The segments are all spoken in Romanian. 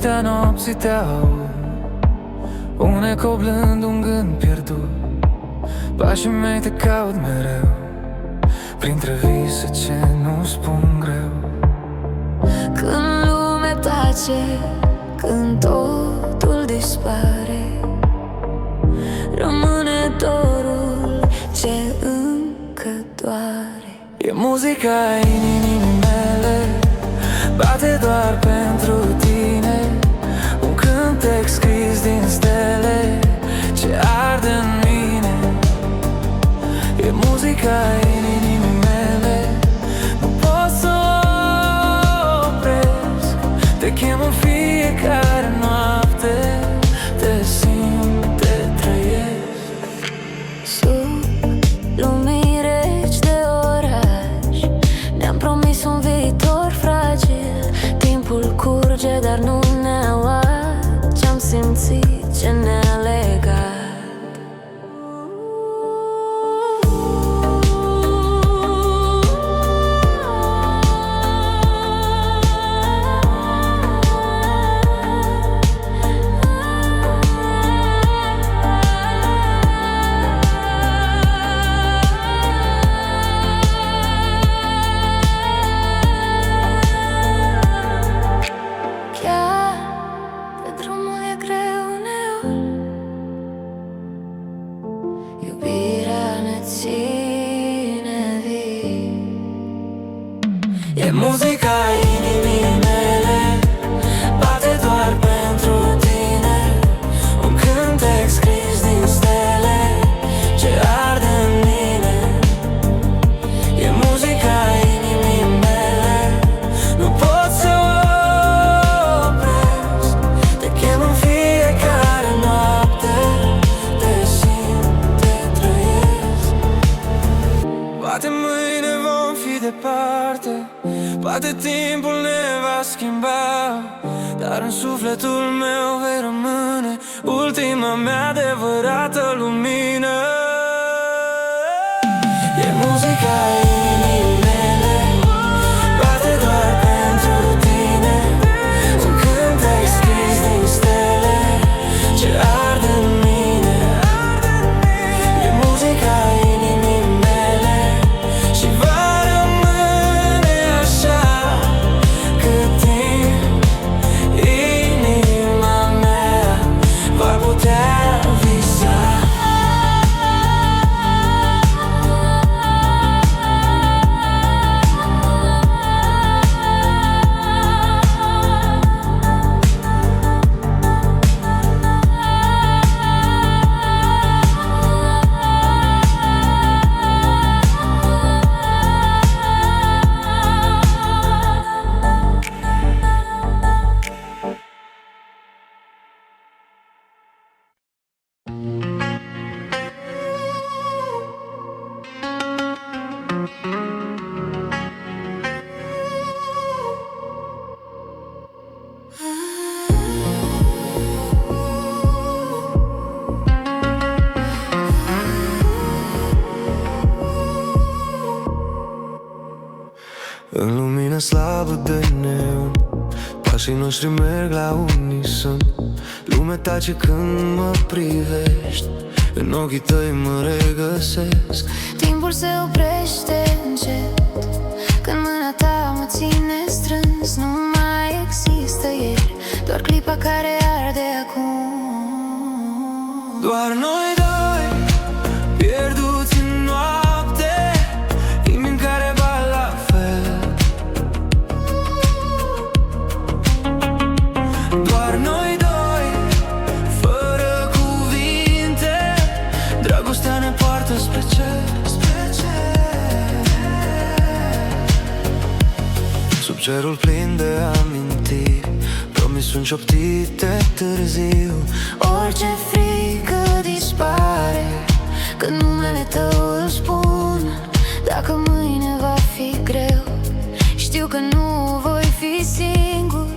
liniștea nopții te aud, un eco blând, un gând pierdut. Pașii mei te caut mereu, printre vise ce nu spun greu. Când lumea tace, când totul dispare, rămâne dorul ce încă doare. E muzica inimii mele, bate doar pentru tine, un cântec scris din stele ce arde în mine. E muzica inimii mele, nu pot să o opresc. Te chem în fiecare noapte, te simt, te trăiesc. Sub lumini reci de oraș, ne-am promis un viitor fragil. Timpul curge, dar nu ne-a luat ce-am simțit, ce ne-a legat. E muzica inimii mele, bate doar pentru tine, un cântec scris din stele ce arde în mine. E muzica inimii mele, nu pot să o opresc. Te chem în fiecare noapte, te simt, te trăiesc. Poate mâine vom fi departe, poate timpul ne va schimba, dar în sufletul meu vei rămâne ultima mea adevărată lumină. E muzica inimii mele, bate doar pentru tine, un cântec scris din stele ce arde în mine. E muzica inimii mele și va rămâne așa cât timp inima mea va putea visa. În lumină slabă de neon, pașii noștri merg la unison. Lumea tace când mă privești, în ochii tăi mă regăsesc. Timpul se oprește încet, când mâna ta mă ține strâns. Nu mai există ieri, doar clipa care arde acum. Doar noi doi, pierduți în noapte, inimi în care bat la fel. Doar noi doi, fără cuvinte, dragostea ne poartă spre cer, spre cer. Sub cerul plin de amintiri, promisiuni șoptite târziu. Orice frică dispare când numele tău îl spun. Dacă mâine va fi greu, știu că nu voi fi singur.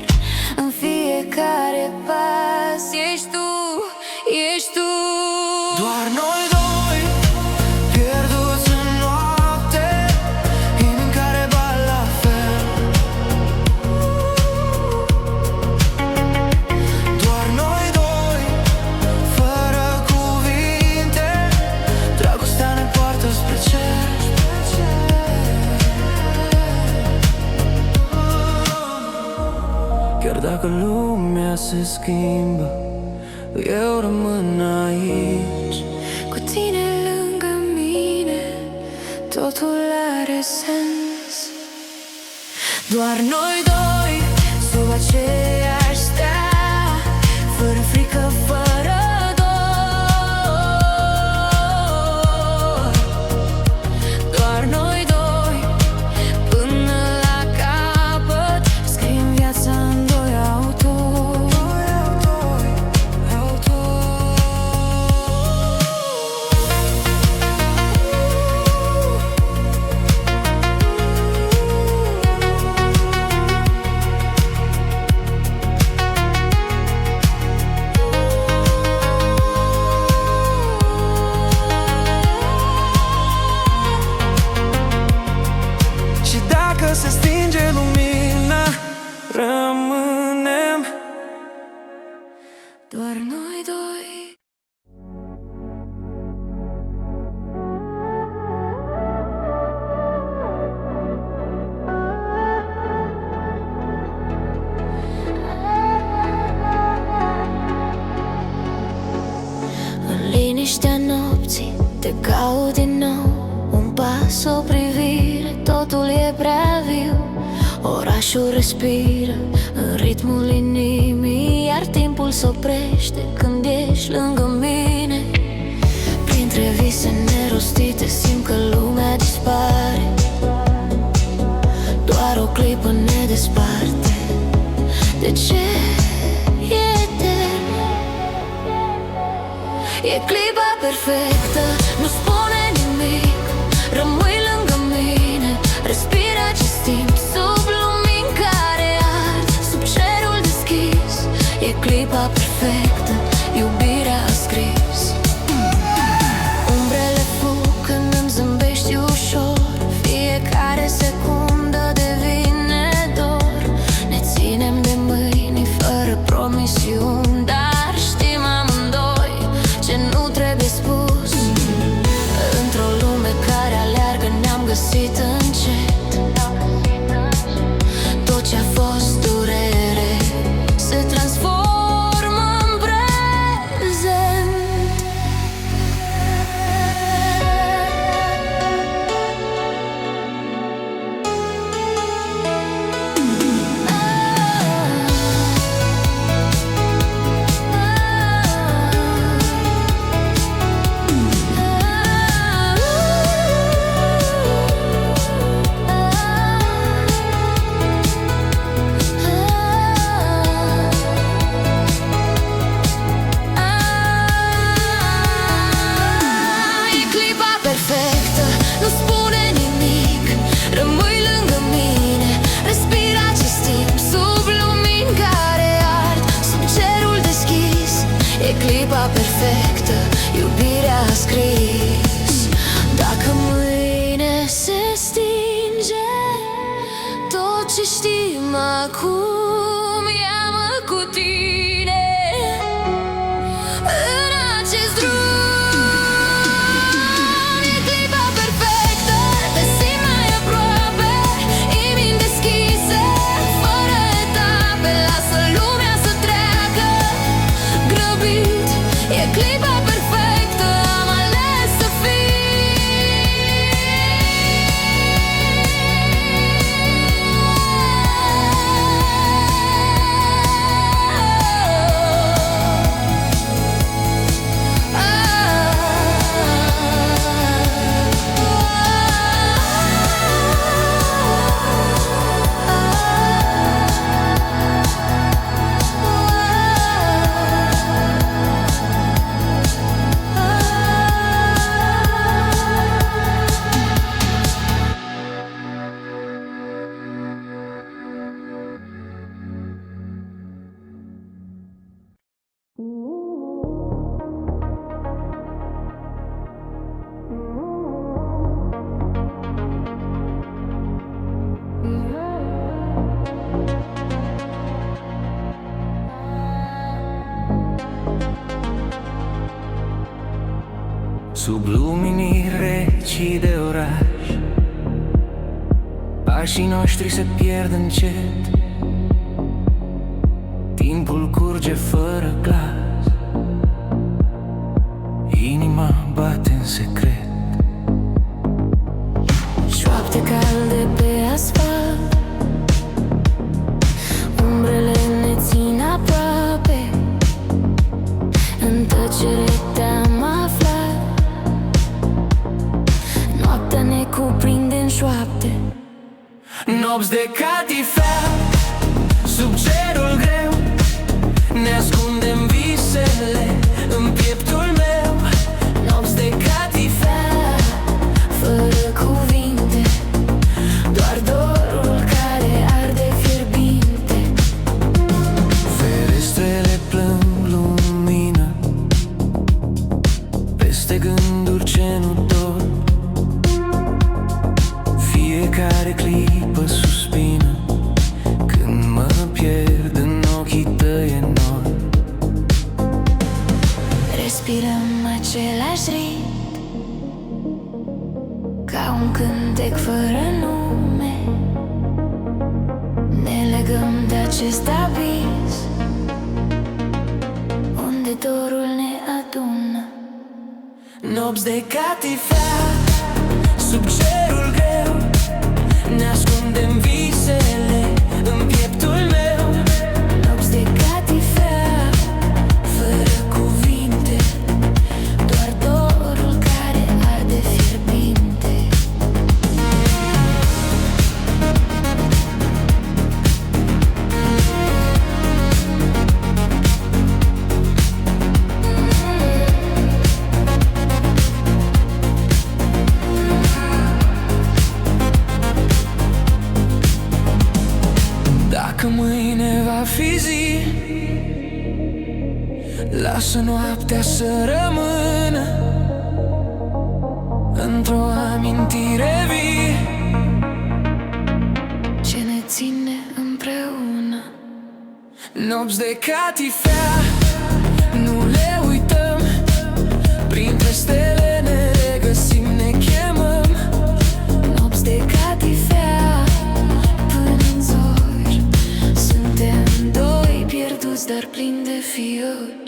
În fiecare pas ești tu, ești tu. Doar noi doi, pierduți în noapte, inimi în care bat la fel. se schimbă, eu rămân aici. Cu tine lângă mine, totul are sens. Doar noi doi, sub aceeași stea, fără frică, fără dor. Doar noi doi, până la capăt, scriem viața în doi autori. Și dacă se stinge lumina, rămânem Doar noi doi. În liniștea nopții te caut din nou. Un pas, o privire, totul e prea viu. Orașul respiră în ritmul inimii, iar timpul s-oprește când ești lângă mine. Printre vise nerostite simt că lumea dispare. Doar o clipă ne desparte. De ce e etern? E clipa perfectă, nu spune nimic. Rămâi lângă mine, respira acest timp. Sub lumini care ard, sub cerul deschis. E clipa perfectă, iubirea a scris. Umbrele fug când îmi zâmbești ușor. Fiecare secundă devine dor. Ne ținem de mâini fără promisiuni, dar știm amândoi ce nu trebuie spus. Într-o lume care aleargă ne-am găsit încet. Tot ce-a fost durere se transformă în prezent. E clipa perfectă, nu spune nimic. Rămâi lângă mine, respira acest timp. Sub lumini care ard, sub cerul deschis. E clipa perfectă, iubirea a scris. Dacă mâine se stinge tot ce știm acum, ia-mă cu tine în acest drum. E clipa perfectă, te simt mai aproape, inimi deschise, fără etape. Lasă lumea să treacă grăbit. E clipa perfectă, am ales să Sub luminii reci de oraș, pașii noștri se pierd încet. Timpul curge curge fără glas. Inima bate în secret. Șoapte calde pe asfalt, umbrele ne țin aproape. În tăcere te-am aflat, noaptea ne cuprinde în șoapte. Nopți de catifea, sub cerul greu, ne ascundem visele în pieptul meu. Nopți de catifea, fără cuvinte, doar dorul care arde fierbinte. Ferestrele plâng lumină, peste gânduri ce nu dorm. Fiecare clipă suspină când mă pierd în ochii tăi enormi. Respirăm același ritm, ca un cântec fără nume. Ne legăm de acest abis, unde dorul ne adună. Nopți de catifea, sub cerul greu, ne ascundem visele în pieptul meu. Nopți de catifea, fără cuvinte, doar dorul care arde fierbinte. Dacă mâine va fi zi, lasă noaptea să rămână într-o amintire vie Ce ne ține împreună. Nopți de catifea, nu le uităm, printre stele ne regăsim, ne chemăm. Nopți de catifea, până în zori, suntem doi pierduți, dar plini de fiori.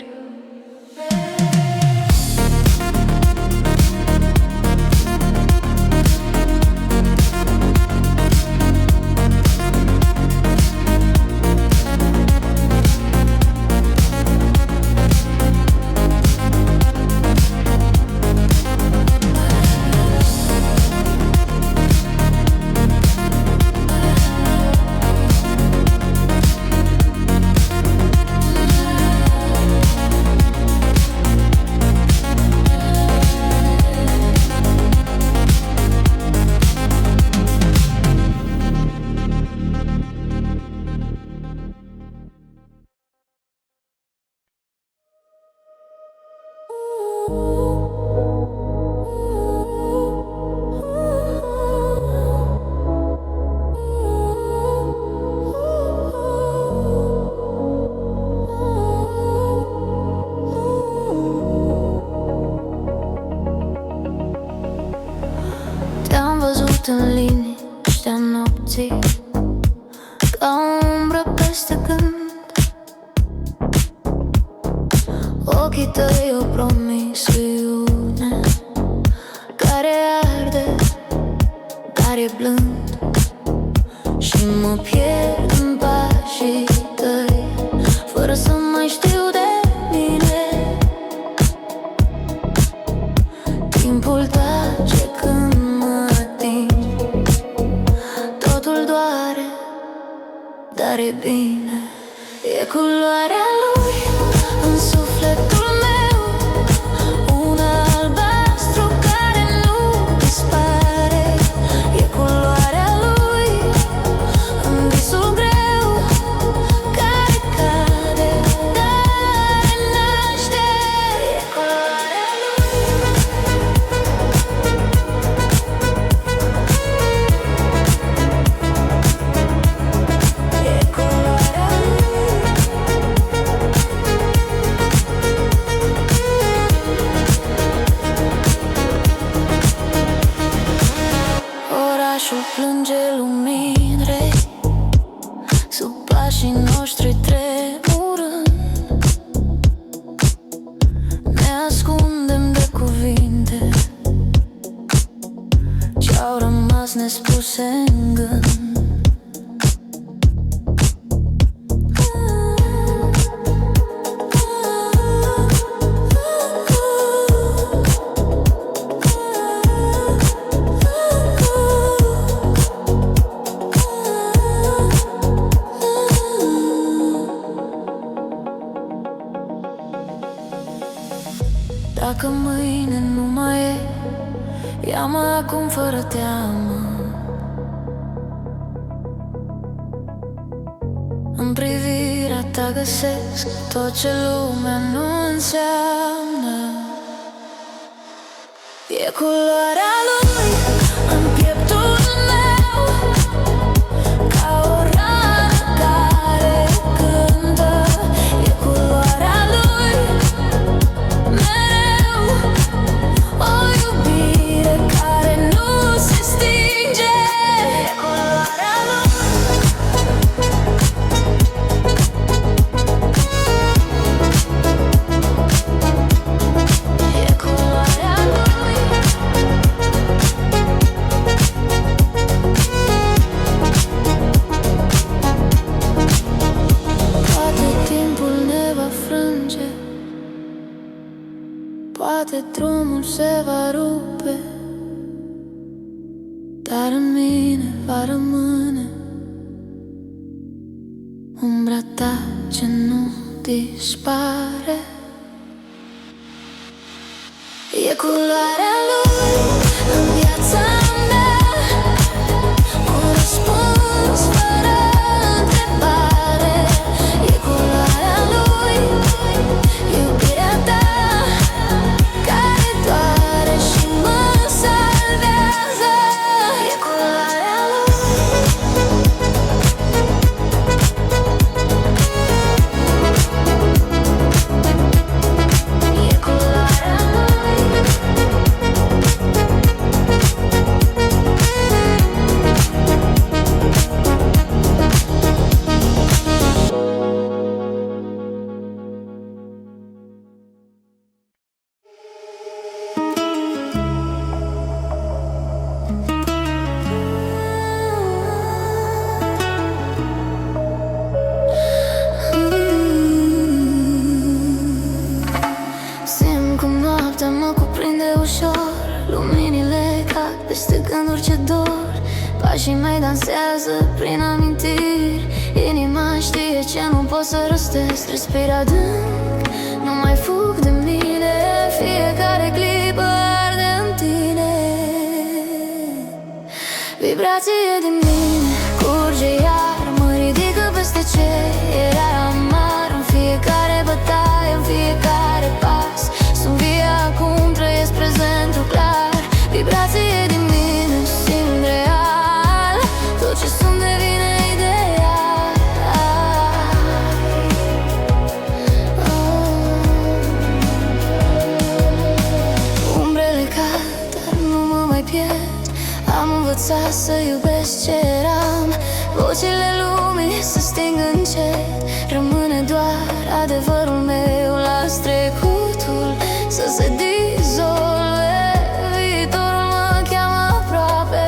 Te-am văzut în liniștea nopții, ca o umbră peste gând. Ochii tăi o promisiune care arde, dar e blând. Și mă pierd în pașii tăi, fără să mai știu de mine. Timpul tace când mă ating, totul doare, dar e bine. E culoarea lui în sufletul meu, un albastru care nu dispare. E culoarea lui în visul greu, nespuse în gând. Dacă mâine nu mai e, ia-mă acum fără teamă. În privirea ta găsesc tot ce lumea nu înseamnă. E culoarea lui în pieptul meu, ca o rană care cântă. E culoarea lui mereu, o iubire care nu se stinge. E culoarea lui. E culoarea lui. Poate timpul ne va frânge, poate drumul se va rupe, dar în mine va rămâne umbra ta ce nu dispare. E culoarea lui în viața mea, un răspuns fără întrebare. E culoarea lui, iubirea ta care doare și mă salvează. E culoarea lui. E culoarea lui. Simt cum noaptea mă cuprinde ușor, luminile cad peste gânduri ce dor. Pașii mei dansează prin amintiri, inima știe ce nu pot să rostesc. Respir adânc, nu mai fug de mine, fiecare clipă arde în tine. Vibrație din mine curge iar, mă ridică peste ce era amar. În fiecare bătaie, în fiecare pas, sunt vie acum, trăiesc prezentul clar. Vibrație din mine, simt real, tot ce sunt devine ideal. Umbrele cad, dar nu mă mai pierd. Am învățat să iubesc ce eram, vocile lumii se sting încet. Rămâne doar adevărul meu, las trecutul să se dizolve. Viitorul mă cheamă aproape.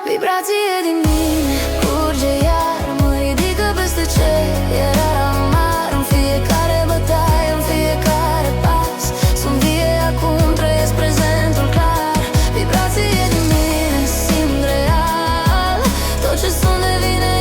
Vibrație din mine curge iar, mă ridică peste ce era amar. În fiecare bătaie, în fiecare pas, sunt vie acum, trăiesc prezentul clar. Vibrație din mine, simt real, tot ce sunt devine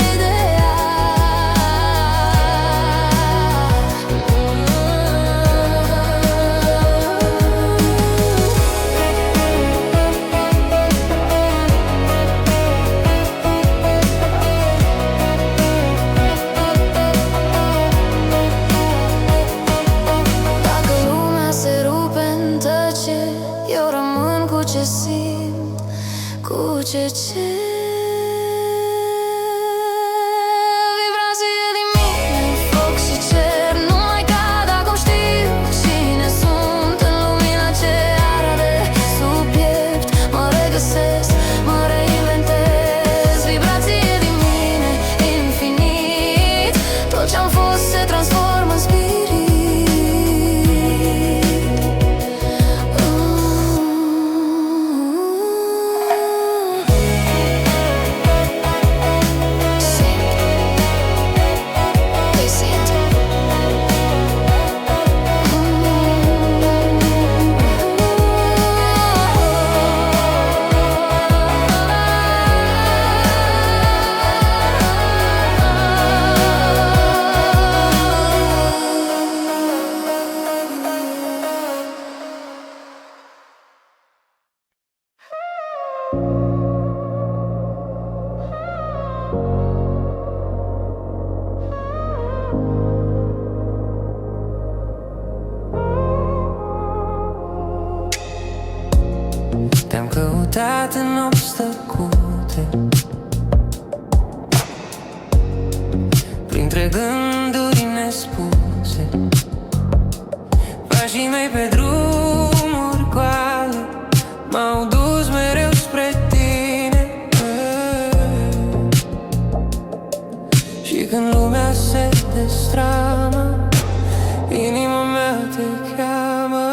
printre gânduri nespuse. Pașii mei pe drumuri goale m-au dus mereu spre tine. Și când lumea se destramă, inima mea te cheamă.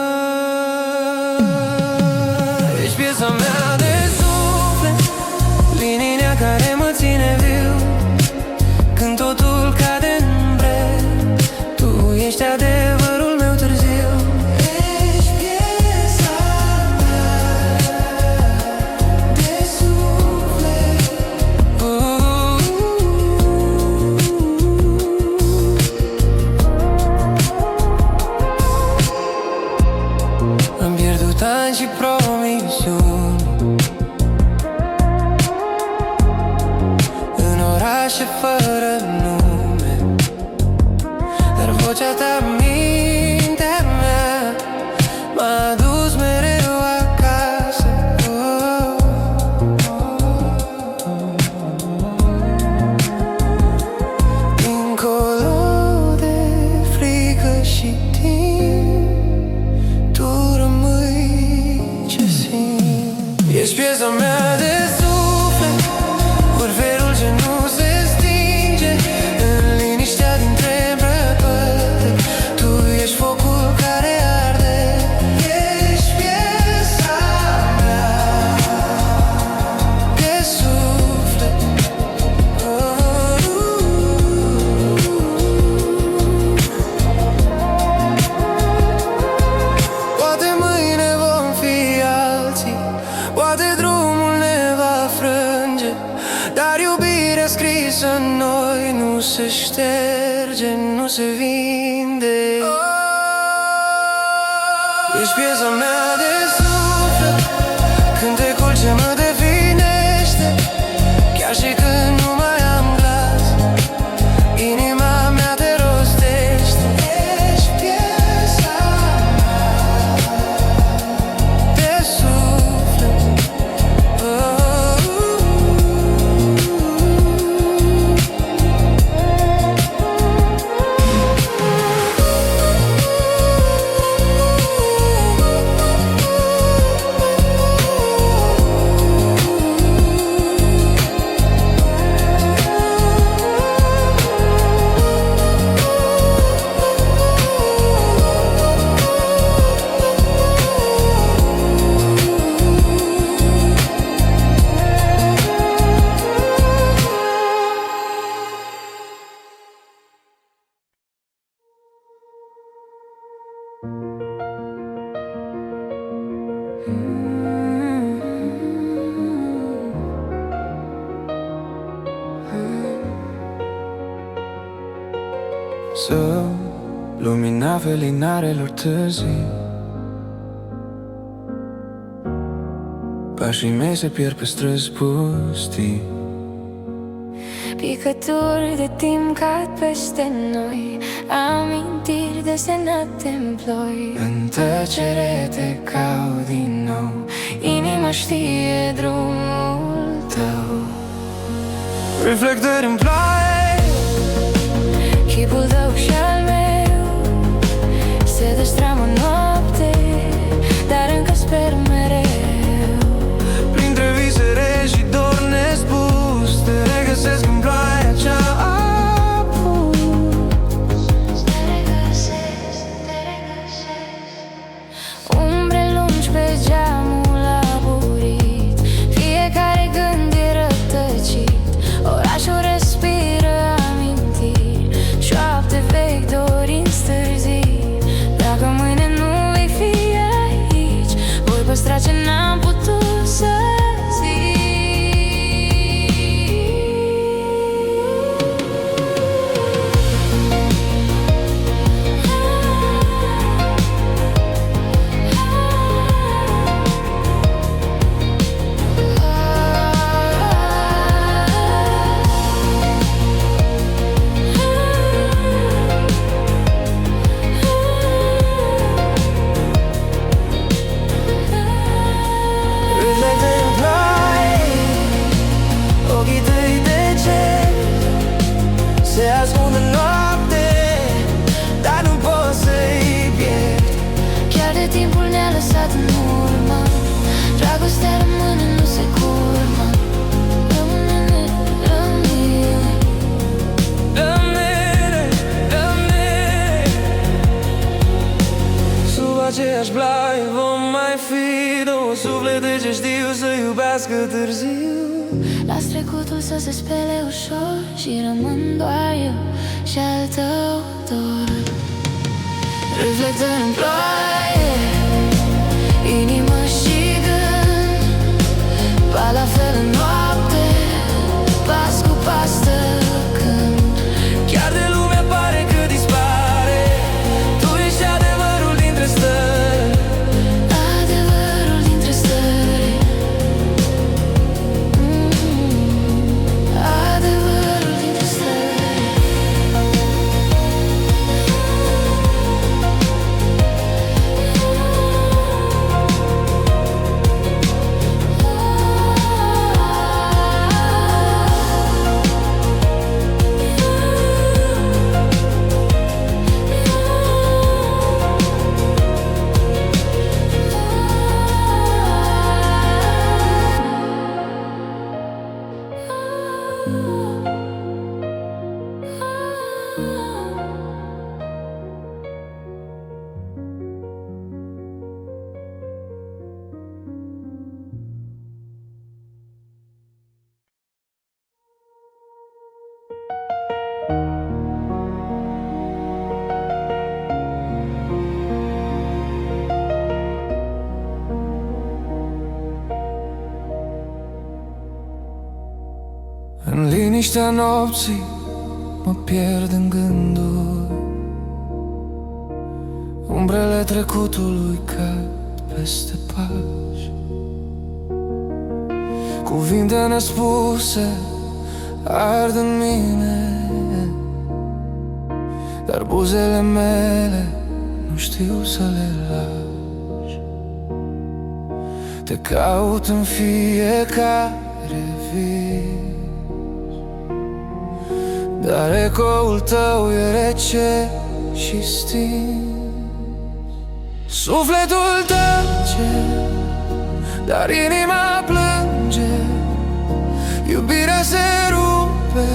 Ești piesa mea de suflet, liniile care mă ține viu. Când totul cade în breu, tu ești adevărul meu târziu. Ești piesa mea de suflet. Am pierdut ani și promisiuni în orașe fără nume, dar vocea ta, mintea mea, m-a dus mereu acasă. Dincolo de frică și timp, tu rămâi ce simt. Ești piesa mea de suflet, orfelul ce nu se stinge în liniștea dintre răpătări. Tu ești focul care arde. Ești piesa mea de suflet. Poate mâine vom fi alții, poate drumul ne va frânge, dar iubirea scrisă în noi nu se șterge, nu se vinde. Ești piesa mea de suflet, cântecul ce mă definește, chiar și când nu mai am glas, inima mea te rostește. Ești piesa mea de suflet. Să lumina felinarelor târzii, pașii mei se pierd pe străzi pustii. Picături de timp cad peste noi, amintiri desenate în ploi. În tăcere te caut din nou, inima știe drumul tău. Reflectări în ploaie, Chipul tău și al meu se destramă în noapte, dar încă sper mereu. printre visere și dor nespus, te regăsesc în ploaia cea apus. Umbre lungi pe geamul aburit, fiecare gând e rătăcit, orașul respiră se ascund în noapte, dar nu pot să-i pierd. Chiar de timpul ne-a lăsat în urmă, dragostea rămâne, nu se curmă. Rămâne, rămâne, Rămâne, rămâne. sub aceeași blaie vom mai fi două suflete ce știu să iubească târziu. las trecutul să se spele ușor și rămân doar eu și al tău dor. Reflectând în ploaie, inimă și gând, ba la fel în noapte, pas cu pas tăcând. Chiar de lumea pare că dispare, tu ești adevărul dintre stări. Adevărul dintre stări, adevărul dintre stări. În liniștea nopții mă pierd în gânduri, umbrele trecutului cad peste pași, cuvinte nespuse ard în mine, dar buzele mele nu știu să le lași. Te caut în fiecare vis, dar ecoul tău e rece și stins. Sufletul tace, dar inima plânge, iubirea se rupe,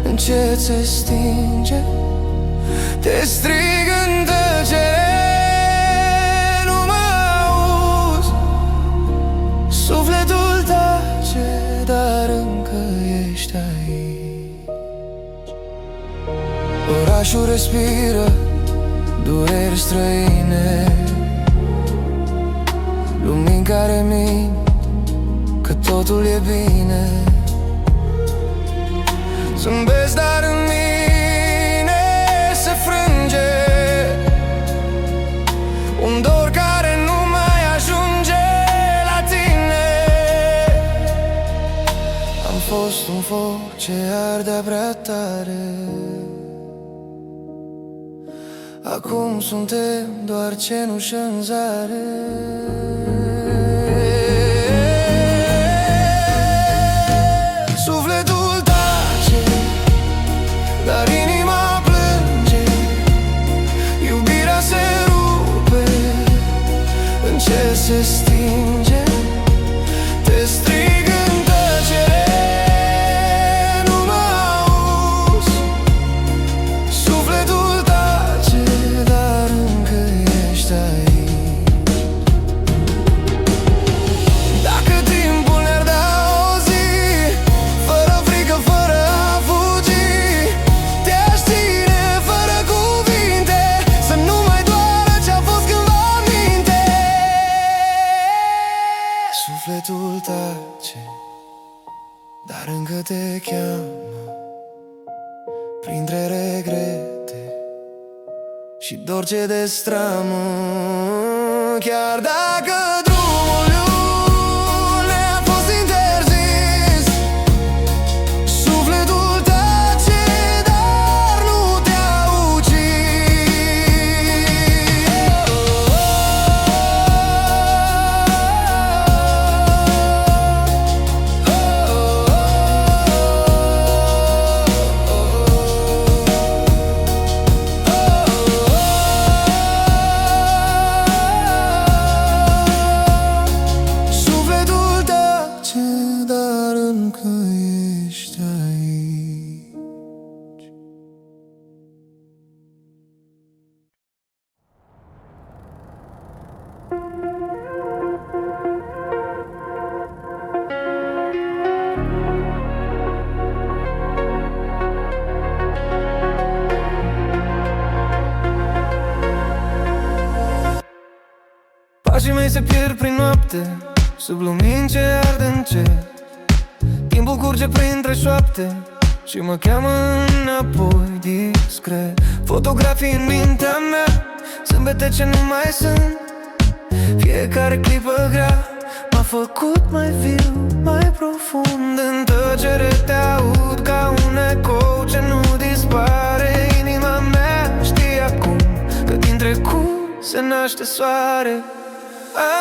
încet se stinge. Te strig în tăcere, nu mă auzi. Sufletul tace, dar încă ești aici. Orașul respiră dureri străine, lumini care mint că totul e bine. Zâmbesc, dar în mine se frânge un dor care nu mai ajunge la tine. Am fost un foc ce ardea prea tare, acum suntem doar cenușă în zare. Sufletul tace, dar inima plânge, iubirea se rupe, încet se stinge. Te strig în tăcere, nu mă auzi. Sufletul tace, dar încă ești aici. Dacă timpul ne-ar da o zi, fără frică, fără a fugi, te-aș ține fără cuvinte, să nu mai doară ce-a fost cândva minte. Sufletul tace, dar încă te cheamă printre regrete și dor ce destramă. Chiar dacă drumul ne-a fost interzis, sufletul tace, dar nu te-a ucis. Pașii mei se pierd prin noapte, sub lumini ce ard încet. Timpul curge printre șoapte și mă cheamă înapoi discret. Fotografii în mintea mea, zâmbete ce nu mai sunt. Fiecare clipă grea m-a făcut mai viu, mai profund. În tăcere te aud ca un ecou ce nu dispare. Inima mea știe acum că din trecut se naște soare.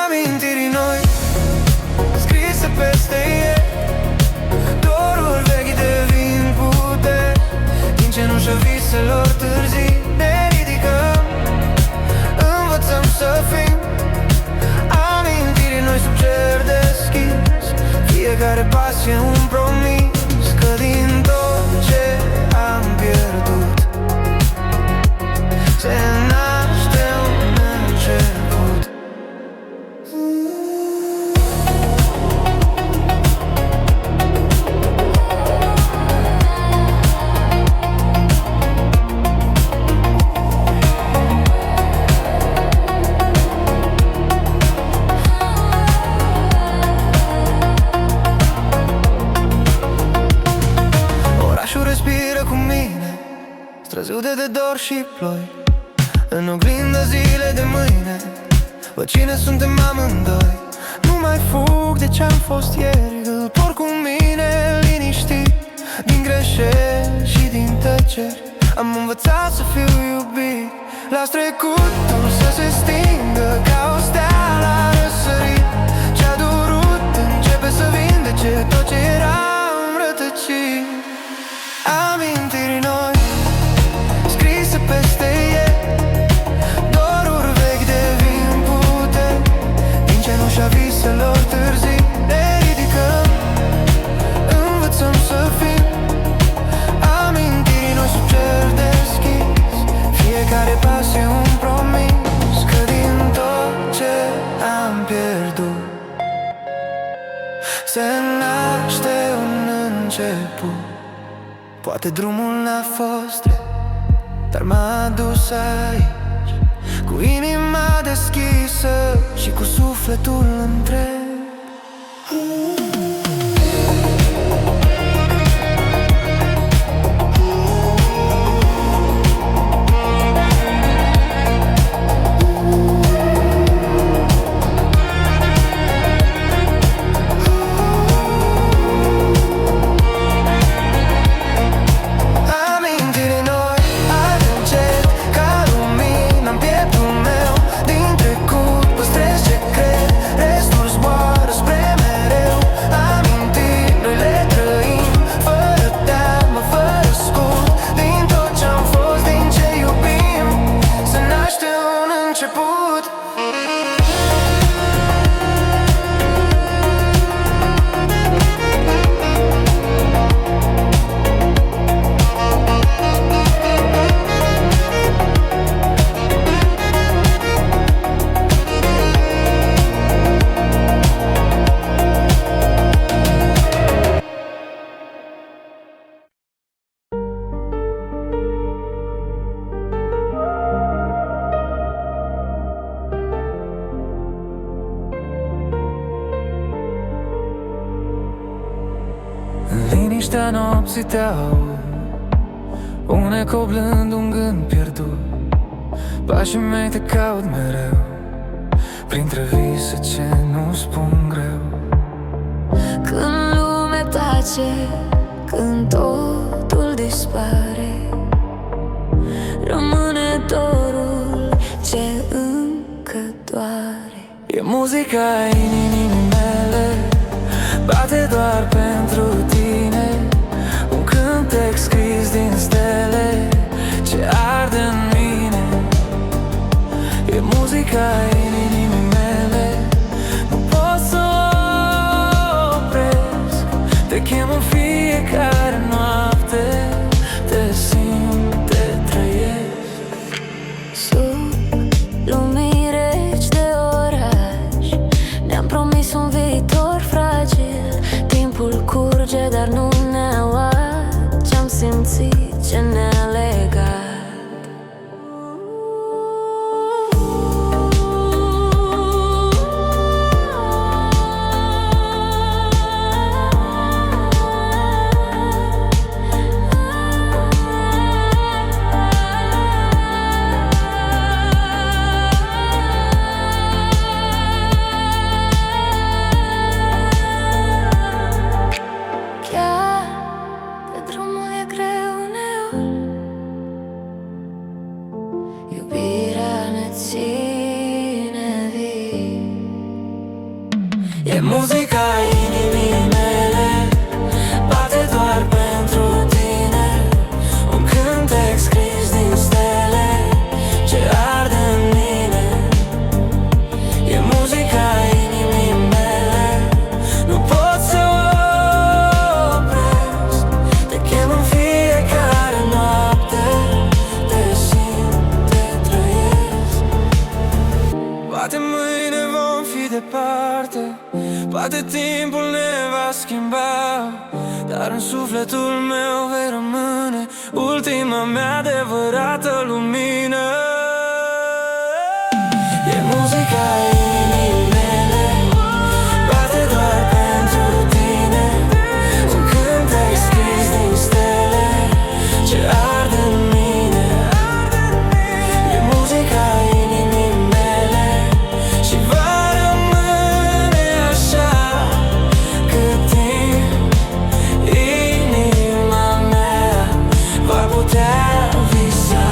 Amintiri noi scrise peste ei, doruri vechi devin puteri. Din cenușă viselor târzii ne ridicăm, învățăm să fim. Amintiri noi sub cer deschis, fiecare pas e un promis că din tot ce am pierdut se naște un început. Orașul respiră cu mine, străzude de dor și ploi. În oglindă zile de mâine, văd cine suntem amândoi. Nu mai fug de ce-am fost ieri, îl port cu mine liniștit. Din greșeli și din tăceri am învățat să fiu iubit. Las trecutul să se stingă ca o stea la răsărit. Ce-a durut începe să vindece tot ce era rătăcit. Amintiri noi scrise peste ei, doruri vechi devin puteri. Din cenușa viselor târzii ne ridicăm, învățăm să fim. Amintiri noi sub cer deschis, fiecare pas e un promis că din tot ce am pierdut se naște un început. Poate drumul n-a fost drept, dar m-a dus aici, cu inima deschisă și cu sufletul întreg. Liniștea nopții te aud, un ecou blând, un gând pierdut. Pașii mei te caut mereu, printre vise ce nu spun greu. Când lumea tace, când totul dispare, rămâne dorul ce încă doare. E muzica inimii mele, bate doar pentru tine. Un cântec scris din stele ce arde în mine. E muzica inimii mele, nu pot să o opresc. Te chem în fiecare noapte, te simt, te trăiesc. Sub lumii reci de oraș ne-am promis un viitor fragil. Timpul curge, dar nu ne-a luat ce-am simțit, ce ne-a legat. Poate timpul ne va schimba, dar în sufletul meu vei rămâne ultima mea adevărată lumină. E muzica inimii mele, bate doar pentru tine. Un cântec scris din stele ce arde în mine. E muzica inimii mele și va rămâne așa cât timp inima mea va putea visa.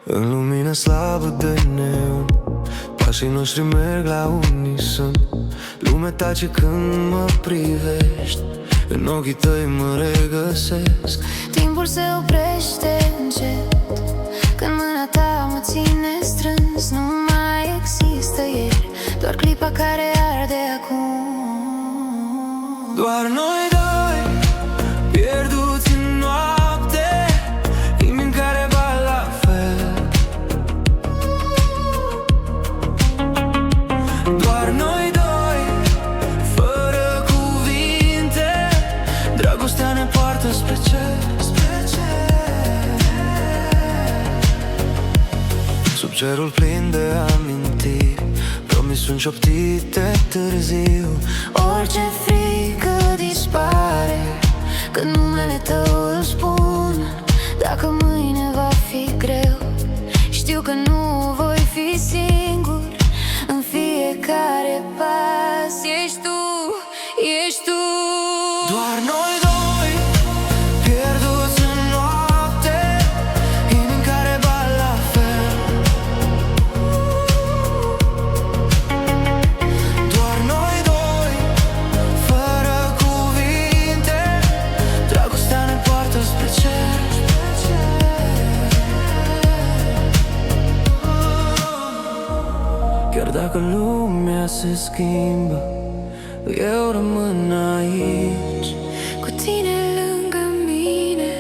În lumina slabă de neon, pașii noștri merg la unison. Lumea tace când mă privești, în ochii tăi mă regăsesc. Timpul se oprește încet când mâna ta mă ține strâns. Nu mai există ieri, doar clipa care arde acum. Doar noi doi, pierduți în noapte, inimi în care bat la fel. Doar noi doi, fără cuvinte, dragostea ne poartă spre cer. Sub cerul plin de amintiri, promisiuni șoptite târziu. Orice frică dispare când numele tău îl spun. Dacă mâine va fi greu, știu că nu voi fi singur. În fiecare pas ești tu, ești tu. Doar noi doi, pierduți în noapte, inimi în care bat la fel. Doar noi doi, fără cuvinte, dragostea ne poartă spre cer. Chiar dacă lumea se schimbă, eu rămân aici. Cu tine lângă mine,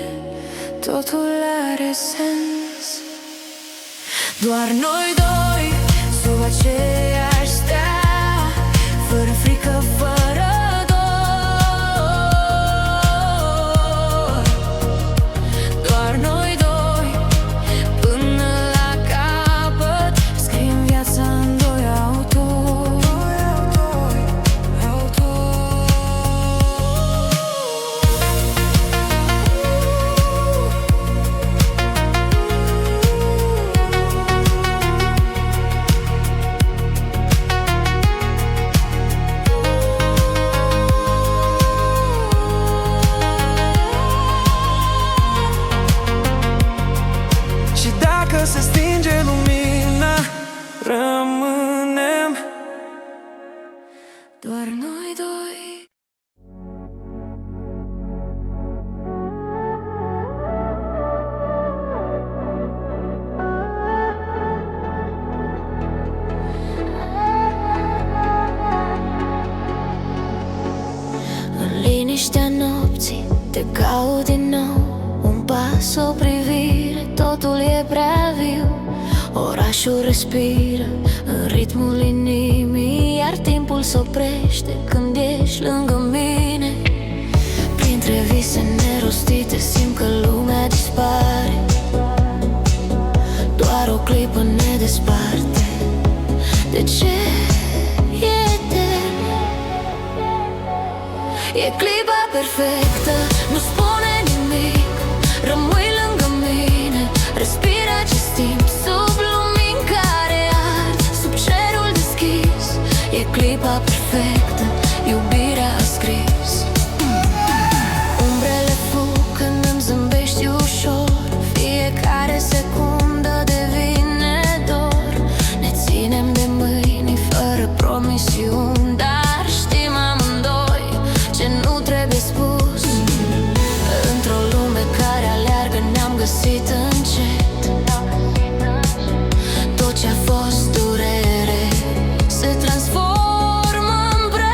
totul are sens. Doar noi doi, sub aceeași stea, fără frică, fără dor. Doar noi doi, până la capăt, scriem viața în doi autori. Și dacă se stinge lumina, rămânem Doar noi doi. În liniștea nopții te caut din nou. Un pas, o privire, totul e prea viu. Orașul respiră în ritmul inimii, iar timpul s-oprește când ești lângă mine. Printre vise nerostite simt că lumea dispare. Doar o clipă ne desparte. De ce e etern? E clipa perfectă, nu spune nimic. Rămâi lângă mine, respira acest timp sub lumină. clipa perfectă, iubirea a scris. Umbrele fug când îmi zâmbești ușor, fiecare secundă devine dor. Ne ținem de mâini fără promisiuni, dar știm amândoi ce nu trebuie spus. Într-o lume care aleargă ne-am găsit încet. Tot ce-a fost durere se transformă în prezent.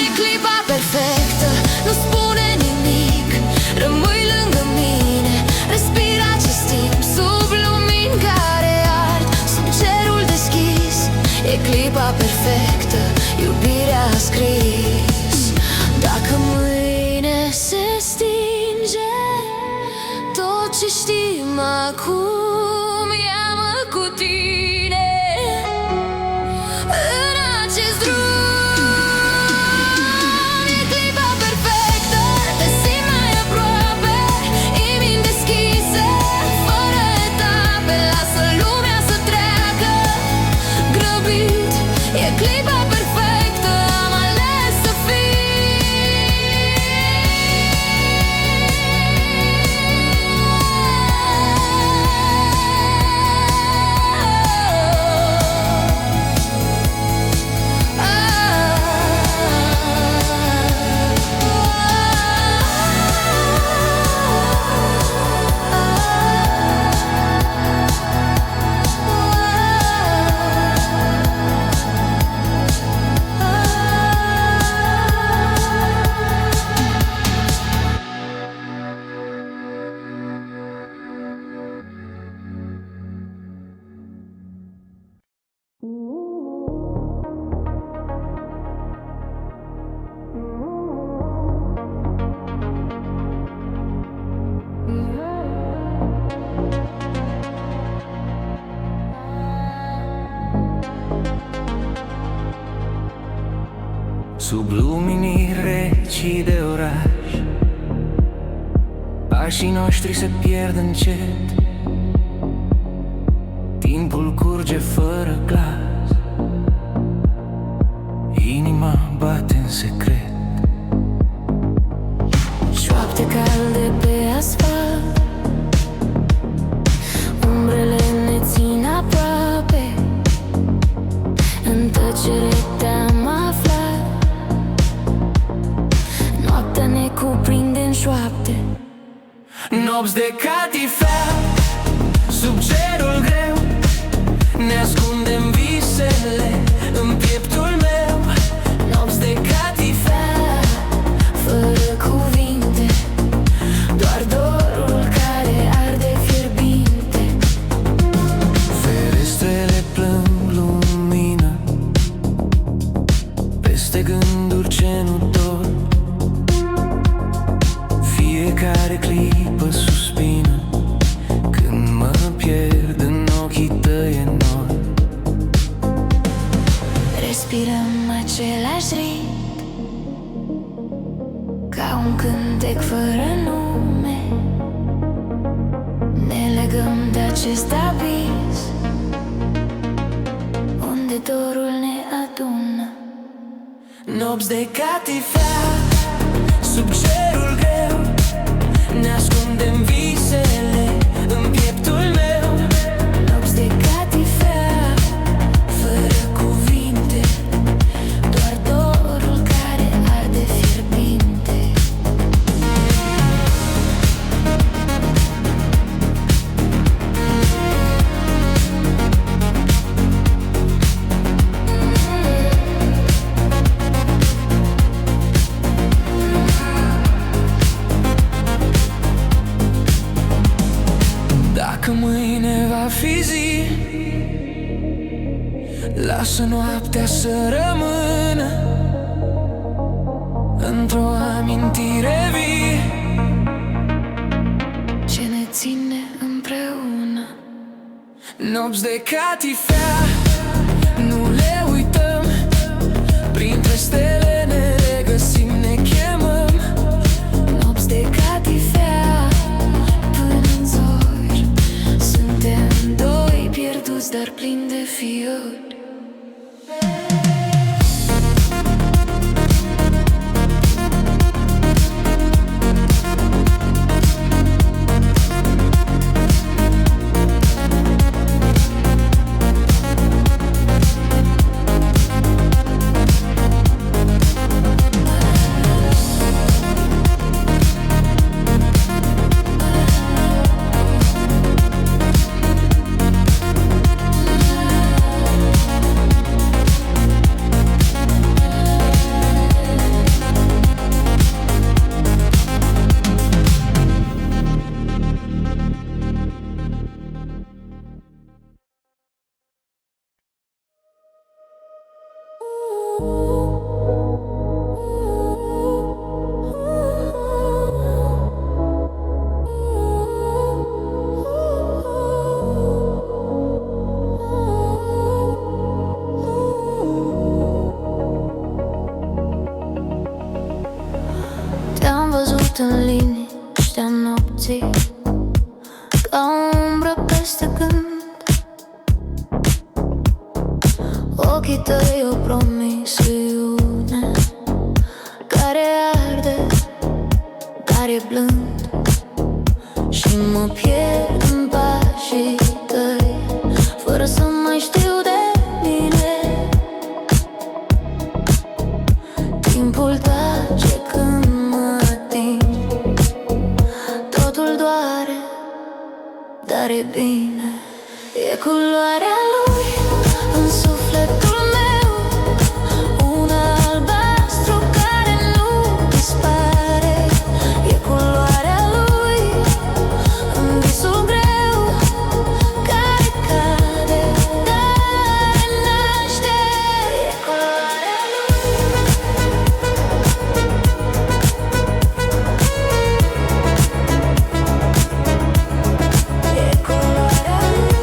E clipa perfectă, nu spune nimic, rămâi lângă mine, respir acest timp sub lumini care ard, sub cerul deschis. E clipa perfectă, iubirea a scris. Dacă mâine se stinge tot ce știm acum, ia-mă cu tine în acest drum. E clipa perfectă, te simt mai aproape, inimi deschise, fără etape. Lasă lumea să treacă grăbit. E clipa perfectă, am ales să Sub luminii reci de oraș, pașii noștri se pierd încet. Timpul curge fără glas, inima bate în secret. șoapte calde pe asfalt, umbrele ne țin aproape. În tăcere te-am aflat, noaptea ne cuprinde în șoapte. Nopți de catifea, sub cerul greu, ne ascundem visele în pieptul meu. Nopți de catifea, fără cuvinte, doar dorul care arde fierbinte. Ferestrele plâng lumină, peste gânduri ce nu dor. Fiecare clipă suspină când mă pierd în ochii tăi enormi. Respirăm același ritm, ca un cântec fără nume. Ne legăm de acest abis unde dorul ne adună. Nopți de catifea, sub cerul greu, ne ascundem visele în pieptul meu. Nopți de catifea, fără cuvinte, doar dorul care arde fierbinte. lasă noaptea să rămână într-o amintire vie ce ne ține împreună. Nopți de catifea, nu le uităm, printre stele ne regăsim, ne chemăm. Nopți de catifea până-n zori, suntem doi pierduți, dar plini de fiori. Te-am văzut în liniștea nopții, ca o umbră peste gând. Ochii tăi o promisiune care arde, dar e blând. Și mă pierd în pașii tăi, fără să mai știu de mine. Timpul tace când mă ating, totul doare, dar e bine. E culoarea lui în sufletul meu, un albastru care nu dispare. E culoarea lui în visul greu care cade, dar renaște. E culoarea lui. E culoarea lui.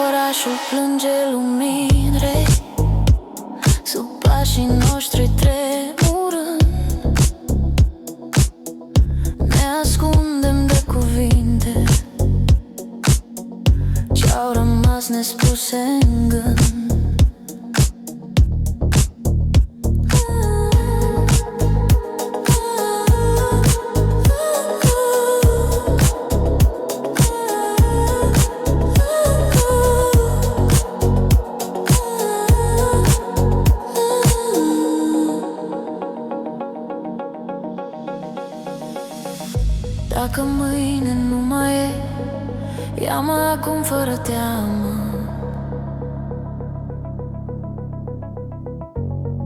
Orașul plânge lumini reci, sub pașii noștri tremurând. Ne ascundem de cuvinte ce-au rămas nespuse în gând. Dacă mâine nu mai e, ia-mă acum fără teamă.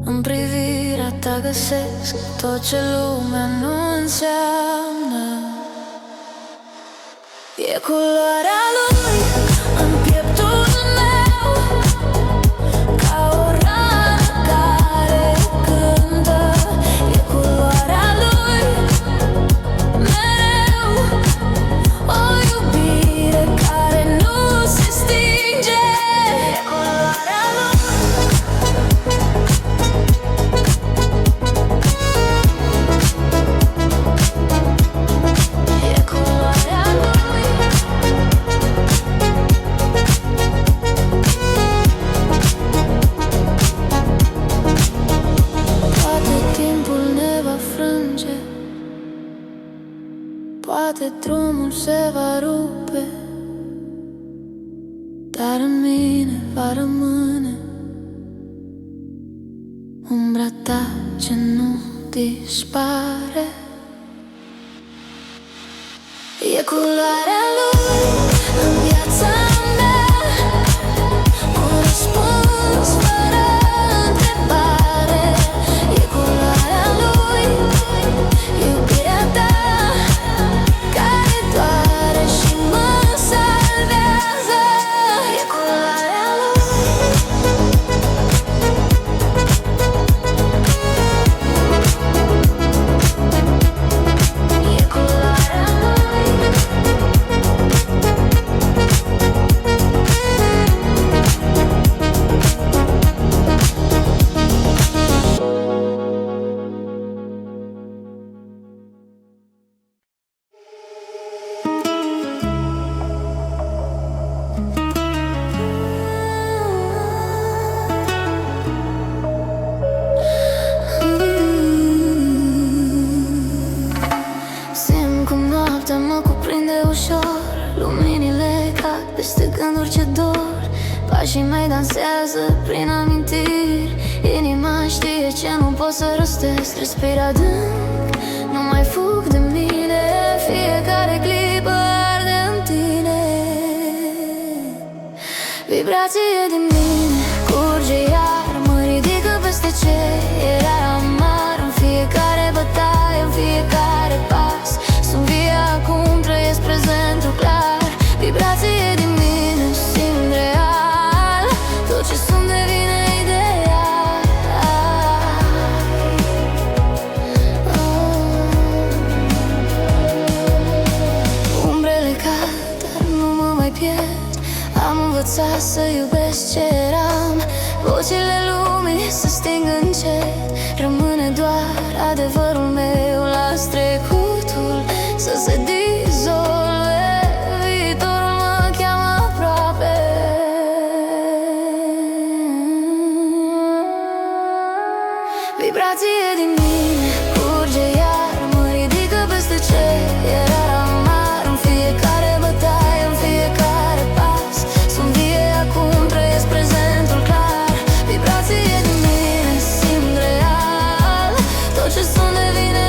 În privirea ta găsesc tot ce lumea nu înseamnă. E culoarea lui în pieptul meu, ca o rană care cântă. E culoarea lui mereu, o iubire care nu se stinge. E culoarea lui. E culoarea lui. Poate timpul ne va frânge, poate drumul se va rupe, dar în mine va rămâne umbra ta ce nu dispare. E culoarea lui în viața mea, un răspuns fără întrebare. E culoarea lui, iubirea Cum noaptea mă cuprinde ușor, luminile cad peste gânduri ce dor. Pașii mei dansează prin amintiri, inima știe ce nu pot să rostesc. Respir adânc, nu mai fug de mine, fiecare clipă arde în tine. Vibrație din mine curge iar, mă ridică peste ce era amar. În fiecare bătaie, în fiecare pas, sunt vie acum, trăiesc prezentul clar. Vibrație din mine, simt real, tot ce sunt devine ideal. Umbrele cad, dar nu mă mai pierd. Am învățat să iubesc ce eram. Vocile lumii se sting încet, rămâne doar adevărul meu. Las trecutul să se dizolve, viitorul mă cheamă aproape. Vibrație din mine curge iar, mă ridică peste ce era amar. În fiecare bătaie, în fiecare pas, sunt vie acum, trăiesc prezentul clar. Vibrație din mine, simt real, tot ce sunt devine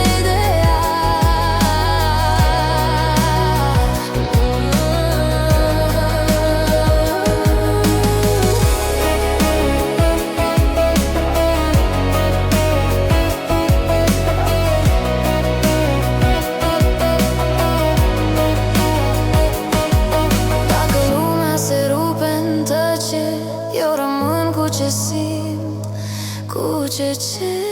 Dacă lumea se rupe în tăcere, eu rămân cu ce simt, cu ce cer.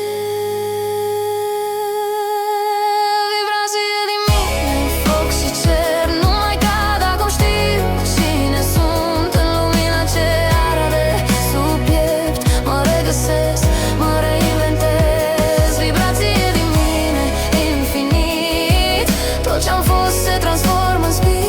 Vibrație din mine, foc și cer, nu mai cad, acum știu cine sunt. În lumina ce arde sub piept, mă regăsesc, mă reinventez. Vibrație din mine, infinit, tot ce-am fost se transformă în spirit.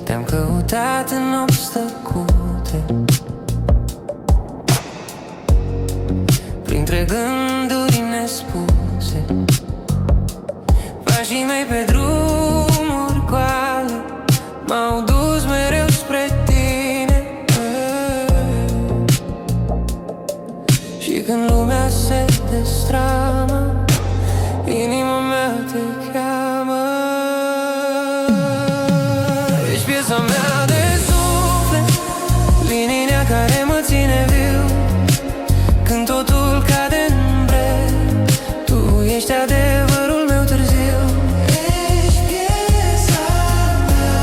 Te-am căutat în nopți tăcute, printre gânduri nespuse. Pașii mei pe drumuri goale m-au dus mereu spre tine. Și când lumea se destramă, inima mea te cheamă. Ești piesa mea de suflet, liniile care mă ține viu. Când totul cade în breu, tu ești adevărul meu târziu. Ești piesa mea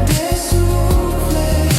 de suflet.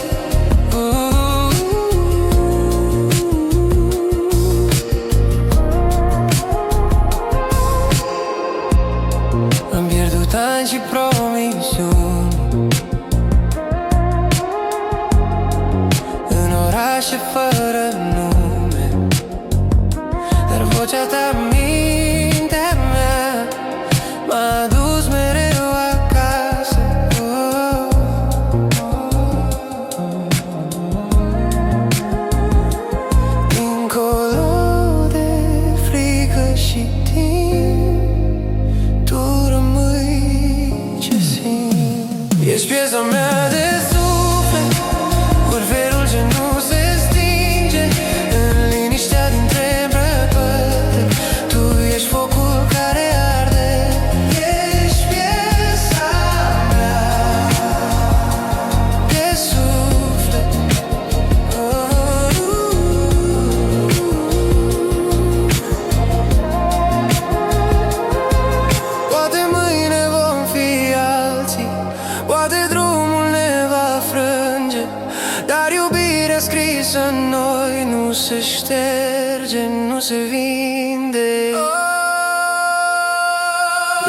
se șterge, nu se vinde.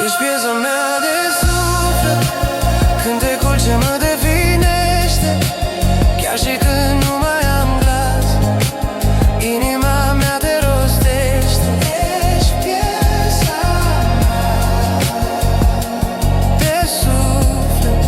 Ești piesa mea de suflet, cântecul ce mă definește. Chiar și când nu mai am glas, inima mea te rostește. Ești piesa de suflet.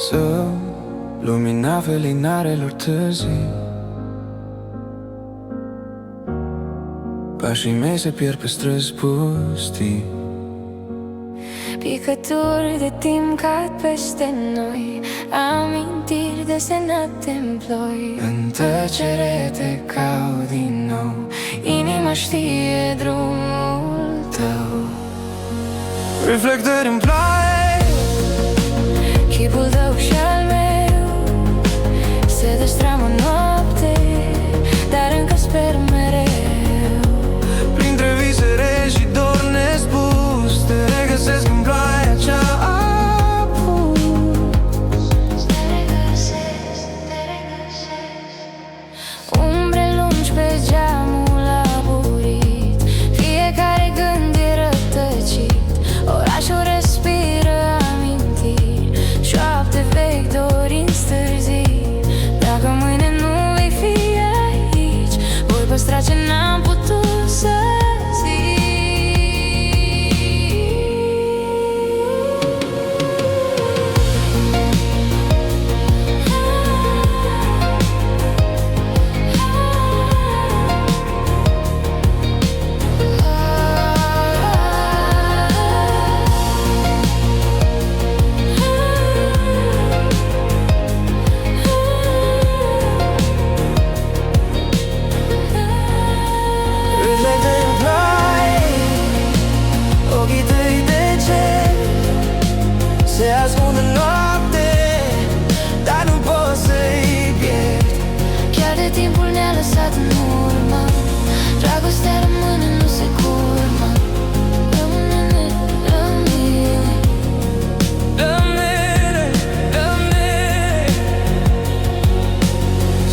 Să lumina felinarelor târzii, pașii mei se pierd pe străzi pustii. Picături de timp cad peste noi, amintiri desenate în ploi. În tăcere te caut din nou, Inima știe drumul tău. Reflectări în ploaie, Chipul tău și al meu se destramă în noapte, dar încă sper mereu. printre visere și dor nespus, te regăsesc în ploaia cea apus. Umbre lungi pe geamul aburit, fiecare gând e rătăcit. Orașul respiră amintiri, șoapte vechi, dorinți stârzii. Dacă mâine nu vei fi aici, voi păstra ce n-am putut să zic. reflectări în ploaie, ochii tăi de cer se ascund în noapte, dar nu pot să-i pierd. Chiar de timpul ne-a lăsat în urmă, dragostea rămâne, nu se curmă. Rămâne, rămâne. Rămâne, rămâne,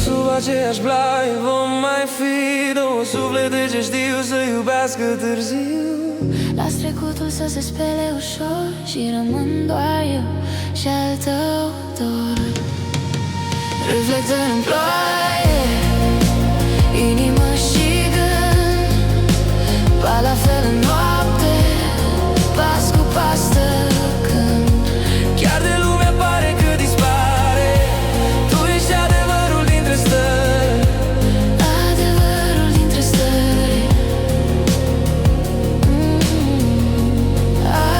sub aceeași blaie vom mai fi două suflete ce știu să iubească târziu. Las trecutul să se spele ușor și rămân doar eu și al tău dor. Reflectări în ploaie, inimă și gând, ba la fel în noapte, pas cu pas tăcând. Chiar de lumea pare că dispare, tu ești adevărul dintre stări. Adevărul dintre stări.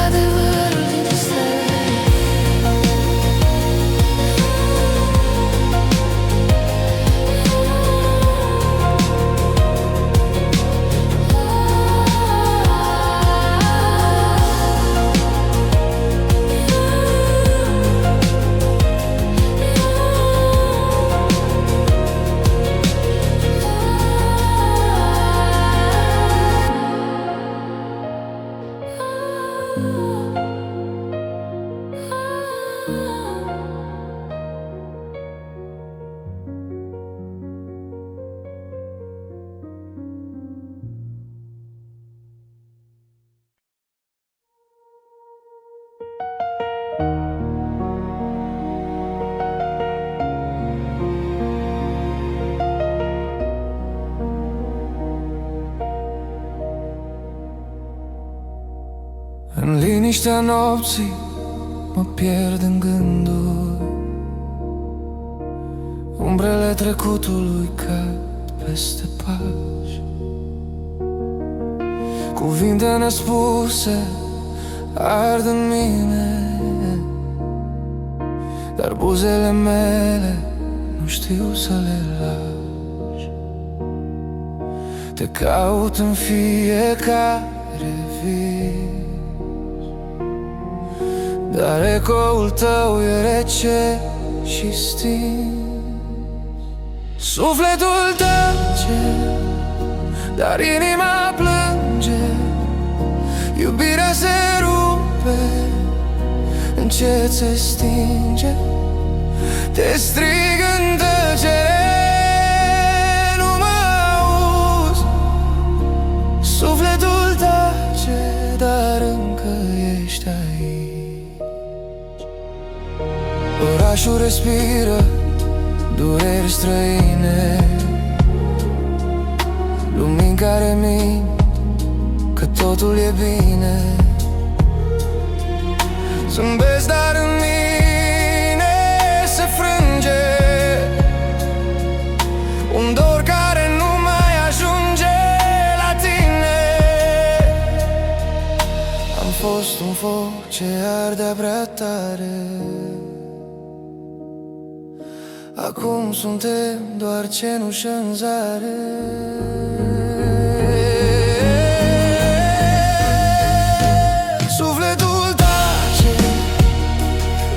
Adevărul dintre stări. în liniștea nopții, mă pierd în gânduri. Umbrele trecutului cad peste pași. Cuvinte nespuse ard în mine, dar buzele mele nu știu să le lași. Te caut în fiecare vis, dar ecoul tău e rece și stins. Sufletul tace, dar inima plânge. Iubirea se rupe, încet se stinge. Te strig în tăcere, nu mă auzi. Sufletul tace, dar încă ești aici. Orașul respiră dureri străine, lumini care mint că totul e bine. Zâmbesc, dar în mine se frânge un dor care nu mai ajunge la tine. Am fost un foc ce ardea prea tare, acum suntem doar cenușă în zare. Sufletul tace,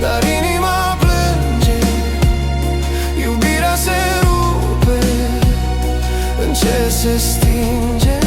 dar inima plânge. Iubirea se rupe, încet se stinge.